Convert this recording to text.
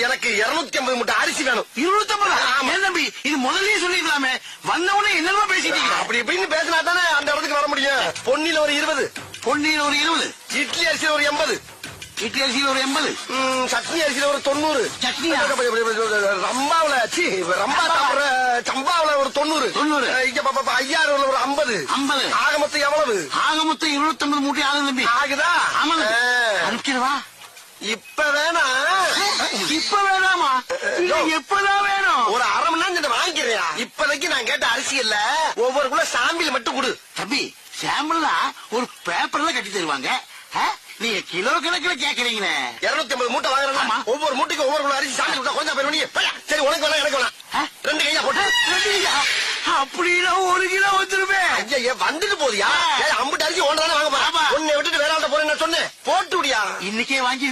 எனக்கு 250 மூட்டை அரிசி வேணும். 250? ஏன் தம்பி இது முதல்லயே சொல்லிக்கலாமே, வந்தவனே என்னமா பேசிட்டீங்க? அப்படி இப்படின்னு பேசினா தானே அந்த இடத்துக்கு வர முடியும். பொன்னில ஒரு 20, பொன்னியில் ஒரு 20, இட்லி அரிசியில ஒரு 80, இட்லி அரிசியில் ஒரு 80, சட்னி அரிசியில ஒரு 90, சட்னியா? ரம்பாவுல ரம்பா சாப்பிடுற சம்பாவுல ஒரு 90, 90, இங்க 5000 ஒரு 50, 50. ஆக மொத்தம் எவ்வளவு? ஆக மொத்தம் 250 மூட்டை ஆகுது தம்பி. ஆகுதா? ஆமா அனுப்பிச்சிடவா? இப்ப வேணா? இப்ப வேணாமா? எப்பதான் வேணும்? ஒரு அரை மணி நேரம் வாங்கிக்கிறியா? இப்போதைக்கு நான் கேட்ட அரிசி இல்ல, ஒவ்வொரு குள்ள சாம்பிள் மட்டும் கொடு. தம்பி சாம்பிள்னா ஒரு பேப்பர்ல கட்டி தருவாங்க, நீங்க கிலோ கணக்குல கேக்குறீங்களே. 250 மூட்டை வாங்குறேன், ஒவ்வொரு மூட்டைக்கு ஒவ்வொரு குள்ள அரிசி சாம்பிள் கொடுத்தா கொஞ்சம் பேர் பண்ணி. சரி உனக்கு வேணா எனக்கு வேணா, 2 கையா போட்டு. 2 கையா? அப்படின்னா 1 கிலோ வந்துருமே. ஐயா வந்துட்டு போதியா? அம்புட்டு அரிசி ஒன்றான வாங்க போறேன், உன்னை விட்டுட்டு வேற ஆள்கிட்ட போறேன்னு சொன்னேன். போட்டு விடியா? இன்னைக்கே வாங்கி